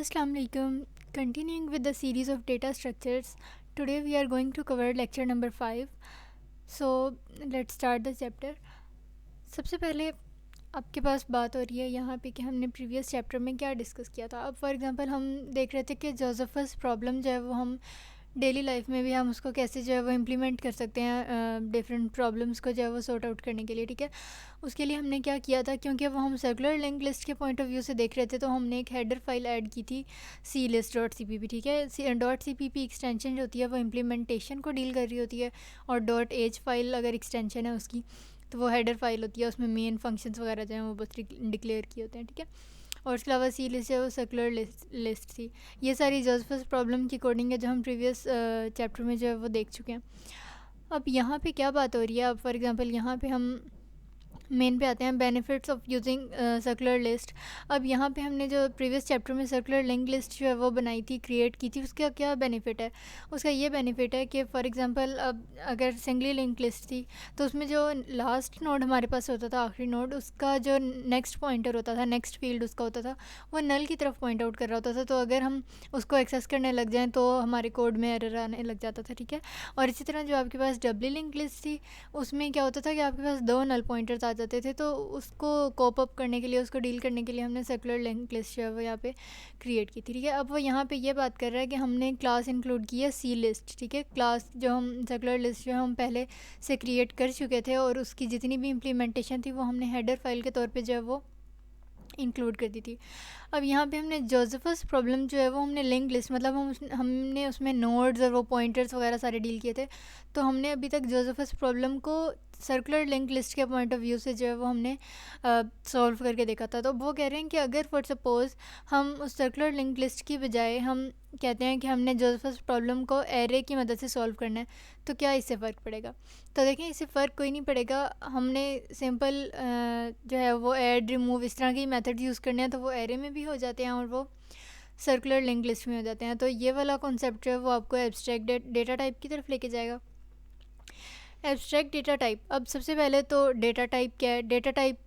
Assalamu alaikum. Continuing with the series of data structures, today we are going to cover lecture number 5. So let's start the chapter. सबसे पहले आपके पास बात हो रही है यहाँ पे कि हमने प्रीवियस चैप्टर में क्या डिस्कस किया था. अब फॉर एग्जांपल हम देख रहे थे कि जोसेफस प्रॉब्लम जो है वो हम डेली लाइफ में भी हम उसको कैसे जो है वो इम्प्लीमेंट कर सकते हैं डिफरेंट प्रॉब्लम्स को जो है वो सॉर्ट आउट करने के लिए. ठीक है, उसके लिए हमने क्या किया था, क्योंकि वो हम सर्कुलर लिंक लिस्ट के पॉइंट ऑफ व्यू से देख रहे थे, तो हमने एक हेडर फाइल ऐड की थी C list dot C P P. ठीक है, dot C P P extension जो होती है वो इम्प्लीमेंटेशन को डील कर रही होती है, और डॉट एज फाइल अगर एक्सटेंशन है उसकी तो वो हेडर फाइल होती है, उसमें मेन फंक्शंस वगैरह जो हैं वो बस डिक्लेयर किए होते हैं. ठीक है, और उसके अलावा सी लिस्ट है वो सर्कुलर लिस्ट थी. ये सारी जोसेफस प्रॉब्लम की कोडिंग है जो हम प्रीवियस चैप्टर में जो है वो देख चुके हैं. अब यहाँ पे क्या बात हो रही है, अब फॉर एग्जांपल यहाँ पे हम मेन पे आते हैं, benefits of using circular list. अब यहाँ पे हमने जो प्रीवियस चैप्टर में सर्कुलर लिंक लिस्ट जो है वो बनाई थी, क्रिएट की थी, उसका क्या बेनिफिट है. उसका ये बेनिफिट है कि फॉर एग्जांपल अब अगर सिंगली लिंक लिस्ट थी तो उसमें जो लास्ट नोड हमारे पास होता था, आखिरी नोड, उसका जो नेक्स्ट पॉइंटर होता था, नेक्स्ट फील्ड उसका होता था, वो नल की तरफ पॉइंट आउट कर रहा होता था. तो अगर हम उसको एक्सेस करने लग जाएँ तो हमारे कोड में एरर आने लग जाता था. ठीक है, और इसी तरह जो आपके पास डबली लिंक लिस्ट थी उसमें क्या होता था कि आपके पास दो नल पॉइंटर्स आ जाते थे, तो उसको कोप अप करने के लिए, उसको डील करने के लिए हमने सर्कुलर लिंक लिस्ट जो है वो यहाँ पे क्रिएट की थी. ठीक है, अब वो यहाँ पे ये बात कर रहा है कि हमने क्लास इंक्लूड की है सी लिस्ट. ठीक है, क्लास जो हम सर्कुलर लिस्ट जो हम पहले से क्रिएट कर चुके थे और उसकी जितनी भी इम्प्लीमेंटेशन थी वो हमने हेडर फाइल के तौर पर जो है वो इंक्लूड कर दी थी. अब यहाँ पे हमने जोसेफस प्रॉब्लम जो है वो हमने लिंक लिस्ट, मतलब हमने उसमें नोड्स और वो पॉइंटर्स वगैरह सारे डील किए थे. तो हमने अभी तक जोसेफस प्रॉब्लम को सर्कुलर लिंक लिस्ट के पॉइंट ऑफ व्यू से जो है वो हमने सॉल्व करके देखा था. तो वो कह रहे हैं कि अगर फॉर सपोज़ हम उस सर्कुलर लिंक लिस्ट की बजाय हम कहते हैं कि हमने जोसेफस प्रॉब्लम को एरे की मदद से सॉल्व करना है, तो क्या इससे फ़र्क पड़ेगा. तो देखें, इससे फ़र्क कोई नहीं पड़ेगा. हमने सिंपल जो है वो ऐड रिमूव इस तरह के मेथड यूज़ करने हैं, तो वो एरे में भी हो जाते हैं और वो सर्कुलर लिंक लिस्ट में हो जाते हैं. तो ये वाला कॉन्सेप्ट जो है वो आपको एब्स्ट्रैक्ट डेटा टाइप की तरफ लेके जाएगा. एब्स्ट्रैक्ट डेटा टाइप, अब सबसे पहले तो डेटा टाइप क्या है. डेटा टाइप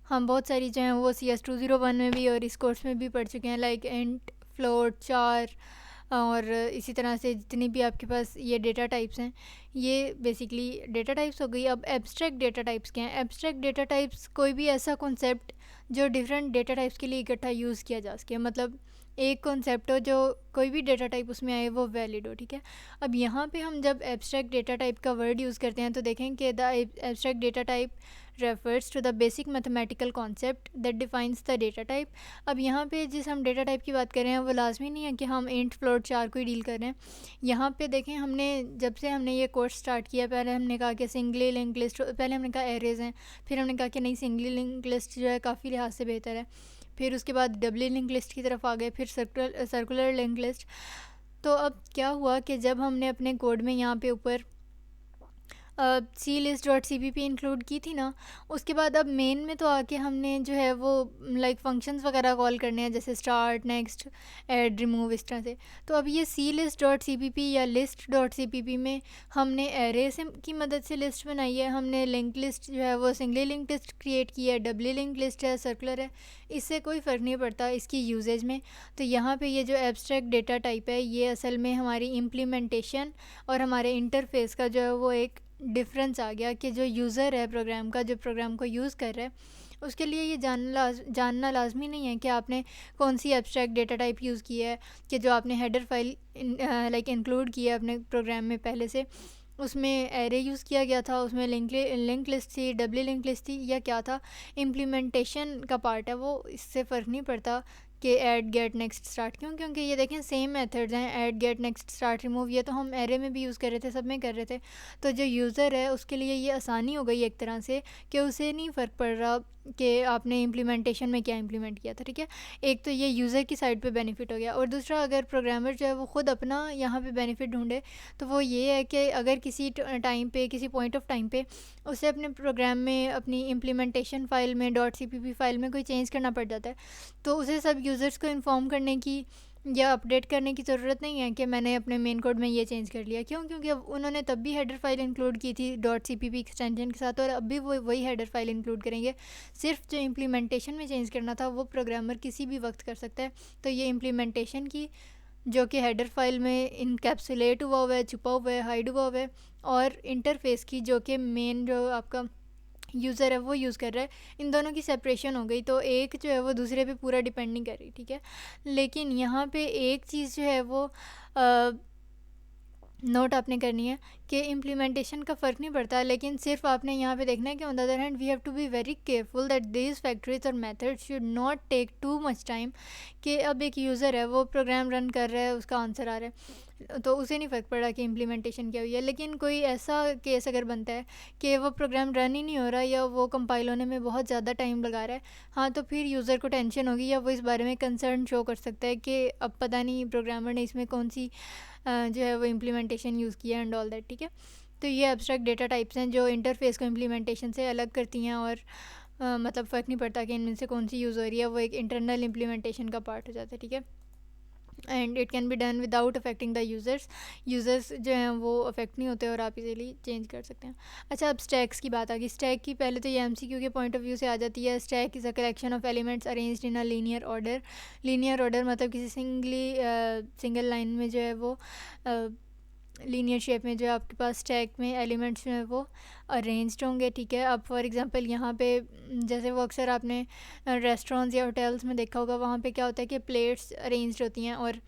हम बहुत सारी जो हैं वो CS201 में भी और इस कोर्स में भी पढ़ चुके हैं, लाइक इंट, फ्लोट, चार, और इसी तरह से जितनी भी आपके पास ये डेटा टाइप्स हैं, ये बेसिकली डेटा टाइप्स हो गई. अब एब्स्ट्रैक्ट डेटा टाइप्स क्या हैं. एब्स्ट्रैक्ट डेटा टाइप्स कोई भी ऐसा कॉन्सेप्ट जो डिफरेंट डेटा टाइप्स के लिए इकट्ठा यूज़ किया जा सके, मतलब एक कॉन्सेप्ट हो जो कोई भी डेटा टाइप उसमें आए वो वैलिड हो. ठीक है, अब यहाँ पे हम जब एब्स्ट्रैक्ट डेटा टाइप का वर्ड यूज़ करते हैं तो देखें कि the abstract data type refers to the basic mathematical concept that defines the data type. अब यहाँ पे जिस हम डेटा टाइप की बात कर रहे हैं वो लाजमी नहीं है कि हम इंट, फ्लोट, चार को ही डील कर रहे हैं. यहाँ पे देखें, हमने जब से हमने ये कोर्स स्टार्ट किया, पहले हमने कहा कि सिंगली लिंक लिस्ट, पहले हमने कहा एरेज हैं, फिर हमने कहा कि नहीं, सिंगली लिंक लिस्ट जो है काफ़ी लिहाज से बेहतर है, फिर उसके बाद डबली लिंक लिस्ट की तरफ आ गए, फिर सर्कुलर लिंक लिस्ट. तो अब क्या हुआ कि जब हमने अपने कोड में यहाँ पे ऊपर C list dot C P P include की थी ना, उसके बाद अब मेन में तो आके हमने जो है वो लाइक फंक्शंस वगैरह कॉल करने हैं, जैसे स्टार्ट, नेक्स्ट, ऐड, रिमूव, इस तरह से. तो अब ये C list dot C P P या list dot C P P में हमने एरे से की मदद से लिस्ट बनाई है, हमने लिंक लिस्ट जो है वो सिंगली लिंक लिस्ट क्रिएट की है, डबली लिंक लिस्ट है, सर्कुलर है, इससे कोई फ़र्क नहीं पड़ता इसकी यूजेज में. तो यहाँ पे ये जो एब्स्ट्रैक्ट डेटा टाइप है ये असल में हमारी इम्प्लीमेंटेशन और हमारे इंटरफेस का जो है वो एक डिफरेंस आ गया कि जो यूज़र है प्रोग्राम का, जो प्रोग्राम को यूज़ कर रहा है, उसके लिए ये जानना लाजमी नहीं है कि आपने कौन सी एब्स्ट्रैक्ट डेटा टाइप यूज़ की है, कि जो आपने हेडर फाइल लाइक इंक्लूड किया अपने प्रोग्राम में पहले से, उसमें एरे यूज़ किया गया था, उसमें लिंक लिस्ट थी, डबली लिंक लिस्ट थी, या क्या था. इम्प्लीमेंटेशन का पार्ट है वो, इससे फ़र्क नहीं पड़ता कि ऐड, गेट, नेक्स्ट, स्टार्ट. क्यों? क्योंकि ये देखें सेम मेथड्स हैं, add, get, next, start, remove, ये तो हम एरे में भी यूज़ कर रहे थे, सब में कर रहे थे. तो जो यूज़र है उसके लिए ये आसानी हो गई एक तरह से कि उसे नहीं फ़र्क पड़ रहा कि आपने इम्प्लीमेंटेशन में क्या इम्प्लीमेंट किया था. ठीक है, एक तो ये यूज़र की साइड पे बेनिफिट हो गया, और दूसरा अगर प्रोग्रामर जो है वो ख़ुद अपना यहाँ पे बेनिफिट ढूंढे तो वो ये है कि अगर किसी टाइम पे, किसी पॉइंट ऑफ टाइम पे उसे अपने प्रोग्राम में, अपनी इम्प्लीमेंटेशन फ़ाइल में, dot C P P file में कोई चेंज करना पड़ जाता है, तो उसे सब यूज़र्स को इन्फॉर्म करने की या अपडेट करने की ज़रूरत नहीं है कि मैंने अपने मेन कोड में ये चेंज कर लिया। क्यों? क्योंकि अब उन्होंने तब भी हेडर फाइल इंक्लूड की थी .cpp एक्सटेंशन के साथ, और अब भी वो वही हेडर फाइल इंक्लूड करेंगे। सिर्फ जो इम्प्लीमेंटेशन में चेंज करना था वो प्रोग्रामर किसी भी वक्त कर सकता है। तो ये इम्प्लीमेंटेशन की जो कि हेडर फाइल में इनकैप्सुलेट हुआ है, छुपा हुआ है, हाइड हुआ है, और इंटरफेस की जो कि मेन जो आपका यूज़र है वो यूज़ कर रहा है, इन दोनों की सेपरेशन हो गई। तो एक जो है वो दूसरे पे पूरा डिपेंड नहीं कर रही, ठीक है। लेकिन यहाँ पे एक चीज़ जो है वो नोट आपने करनी है कि इम्प्लीमेंटेशन का फ़र्क नहीं पड़ता, लेकिन सिर्फ आपने यहाँ पे देखना है कि on the other hand we have to be very careful that these factories और methods should not take too much time. कि अब एक यूज़र है वो प्रोग्राम रन कर रहा है, उसका आंसर आ रहा है, तो उसे नहीं फ़र्क पड़ा कि इम्प्लीमेंटेशन क्या हुई है। लेकिन कोई ऐसा केस अगर बनता है कि वो प्रोग्राम रन ही नहीं हो रहा या वो कंपाइल होने में बहुत ज़्यादा टाइम लगा रहा है, हाँ, तो फिर यूज़र को टेंशन होगी या वो इस बारे में कंसर्न शो कर सकता है कि अब पता नहीं प्रोग्रामर ने इसमें कौन सी जो है वो इम्प्लीमेंटेशन यूज़ किया एंड ऑल दैट, ठीक है। तो ये एब्स्ट्रैक्ट डेटा टाइप्स हैं जो इंटरफेस को इम्प्लीमेंटेशन से अलग करती हैं, और मतलब फ़र्क नहीं पड़ता कि इनमें से कौन सी यूज़ हो रही है, वो एक इंटरनल इम्प्लीमेंटेशन का पार्ट हो जाता है, ठीक है। And it can be done without affecting the users जो हैं वो अफेक्ट नहीं होते और आप इजीली चेंज कर सकते हैं। अच्छा, अब स्टैक्स की बात आ गई। स्टैक की पहले तो ये एमसीक्यू के पॉइंट ऑफ व्यू से आ जाती है। Stack is a collection of elements arranged in a linear order. Linear order मतलब किसी सिंगल लाइन में जो है वो लीनियर शेप में जो है आपके पास स्टैक में एलिमेंट्स जो है वो अरेंज्ड होंगे, ठीक है। अब फॉर एग्जांपल यहाँ पे जैसे वो अक्सर आपने रेस्टोरेंट्स या होटल्स में देखा होगा, वहाँ पे क्या होता है कि प्लेट्स अरेंज्ड होती हैं, और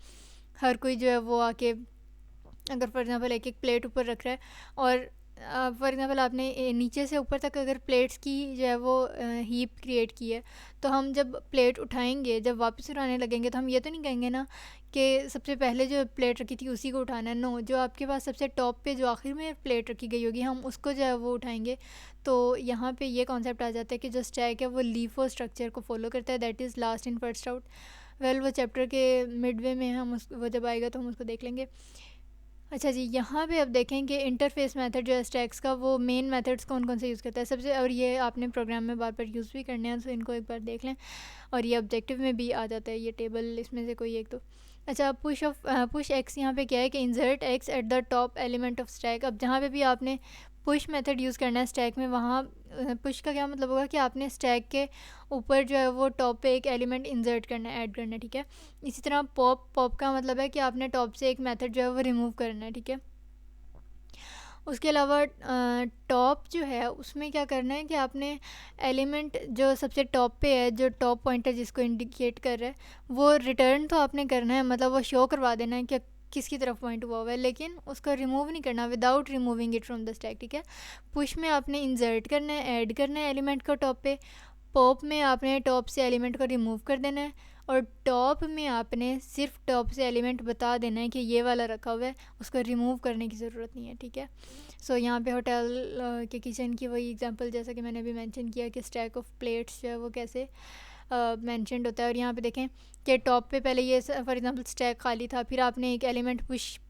हर कोई जो है वो आके अगर फॉर एग्जांपल एक एक प्लेट ऊपर रख रहा है, और फॉर एग्जांपल आपने नीचे से ऊपर तक अगर प्लेट्स की जो है वो हीप क्रिएट की है, तो हम जब प्लेट उठाएंगे, जब वापस उठाने लगेंगे, तो हम ये तो नहीं कहेंगे ना कि सबसे पहले जो प्लेट रखी थी उसी को उठाना है। नो, जो आपके पास सबसे टॉप पे जो आखिर में प्लेट रखी गई होगी, हम उसको जो है वो उठाएंगे। तो यहाँ पे ये कॉन्सेप्ट आ जाता है कि जो स्टैक है वो लीफो स्ट्रक्चर को फॉलो करता है, that is last in first out. Well, वो चैप्टर के मिडवे में हम वो जब आएगा तो हम उसको देख लेंगे। अच्छा जी, यहाँ पे अब देखें कि इंटरफेस मेथड जो है स्टैक्स का, वो मेन मेथड्स कौन कौन से यूज़ करता है सबसे, और ये आपने प्रोग्राम में बार बार यूज़ भी करने हैं, तो इनको एक बार देख लें। और ये ऑब्जेक्टिव में भी आ जाता है ये टेबल, इसमें से कोई एक तो। अच्छा, पुश एक्स यहाँ पे क्या है कि insert x at the top element of stack. अब जहाँ पे भी आपने पुश मेथड यूज़ करना है स्टैक में, वहाँ पुश का क्या मतलब होगा कि आपने स्टैक के ऊपर जो है वो टॉप पे एक एलिमेंट इंसर्ट करना है, ऐड करना है, ठीक है। इसी तरह पॉप का मतलब है कि आपने टॉप से एक मेथड जो है वो रिमूव करना है, ठीक है। उसके अलावा टॉप जो है उसमें क्या करना है कि आपने एलिमेंट जो सबसे टॉप पे है, जो टॉप पॉइंटर जिसको इंडिकेट कर रहा है, वो रिटर्न तो आपने करना है, मतलब वो शो करवा देना है कि किसकी तरफ पॉइंट हुआ है, लेकिन उसको रिमूव नहीं करना without removing it from the stack, ठीक है। पुश में आपने इंसर्ट करना है, ऐड करना है एलिमेंट को टॉप पे। पॉप में आपने टॉप से एलिमेंट को रिमूव कर देना है, और टॉप में आपने सिर्फ टॉप से एलिमेंट बता देना है कि ये वाला रखा हुआ है, उसको रिमूव करने की ज़रूरत नहीं है, ठीक है। सो यहाँ पे होटल के किचन की वही एग्जांपल जैसा कि मैंने अभी मेंशन किया कि स्टैक ऑफ प्लेट्स जो है वो कैसे मेंशनड होता है। और यहाँ पे देखें कि टॉप पे पहले ये फॉर एग्जांपल स्टैक खाली था, फिर आपने एक एलिमेंट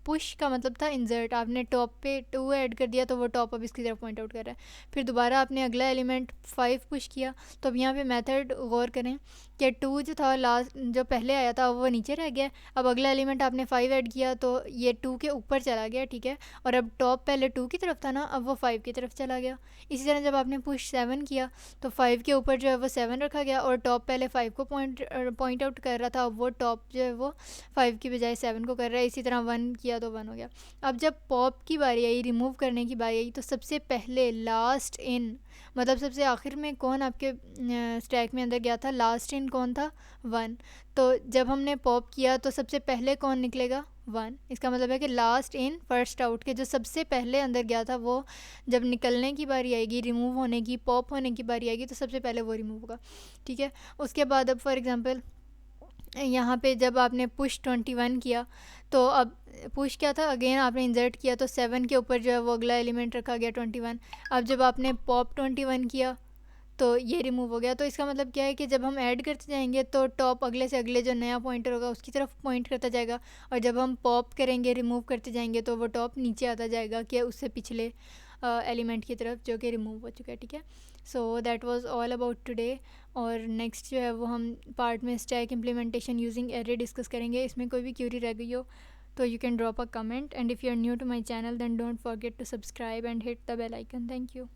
पुश का मतलब था इंसर्ट, आपने टॉप पे 2 ऐड कर दिया, तो वो टॉप अब इसकी तरफ पॉइंट आउट कर रहा है। फिर दोबारा आपने अगला एलिमेंट 5 पुश किया, तो अब यहाँ पे मेथड गौर करें कि 2 जो था लास्ट जो पहले आया था वो नीचे रह गया। अब अगला एलिमेंट आपने 5 ऐड किया तो ये 2 के ऊपर चला गया, ठीक है। और अब टॉप पहले 2 की तरफ था ना, अब वो 5 की तरफ चला गया। इसी तरह जब आपने पुश 7 किया तो 5 के ऊपर जो है वो 7 रखा गया, और टॉप पहले 5 को पॉइंट आउट कर रहा था, अब वो टॉप जो है वो 5 की बजाय 7 को कर रहा है। इसी तरह 1 किया तो 1 हो गया। अब जब पॉप की बारी आई, रिमूव करने की बारी आई, तो सबसे पहले लास्ट इन मतलब सबसे आखिर में कौन आपके स्टैक में अंदर गया था, लास्ट इन कौन था, 1। तो जब हमने पॉप किया तो सबसे पहले कौन निकलेगा, 1। इसका मतलब है कि लास्ट इन फर्स्ट आउट के जो सबसे पहले अंदर गया था वो जब निकलने की बारी आएगी, रिमूव होने की, पॉप होने की बारी आएगी, तो सबसे पहले वो रिमूव होगा, ठीक है। उसके बाद अब फॉर एग्जांपल यहाँ पे जब आपने पुश 21 किया, तो अब पुश क्या था, अगेन आपने इंसर्ट किया, तो 7 के ऊपर जो है वो अगला एलिमेंट रखा गया 21। अब जब आपने पॉप 21 किया तो ये रिमूव हो गया। तो इसका मतलब क्या है कि जब हम ऐड करते जाएंगे तो टॉप अगले से अगले जो नया पॉइंटर होगा उसकी तरफ पॉइंट करता जाएगा, और जब हम पॉप करेंगे, रिमूव करते जाएंगे, तो वो टॉप नीचे आता जाएगा कि उससे पिछले एलिमेंट की तरफ जो कि रिमूव हो चुका है, ठीक है। So that was all about today. और नेक्स्ट जो है वो हम पार्ट में stack implementation using array discuss करेंगे। इसमें कोई भी क्यूरी रह गई हो तो you can drop a comment, and if you are new to my channel then don't forget to subscribe and hit the bell icon. Thank you.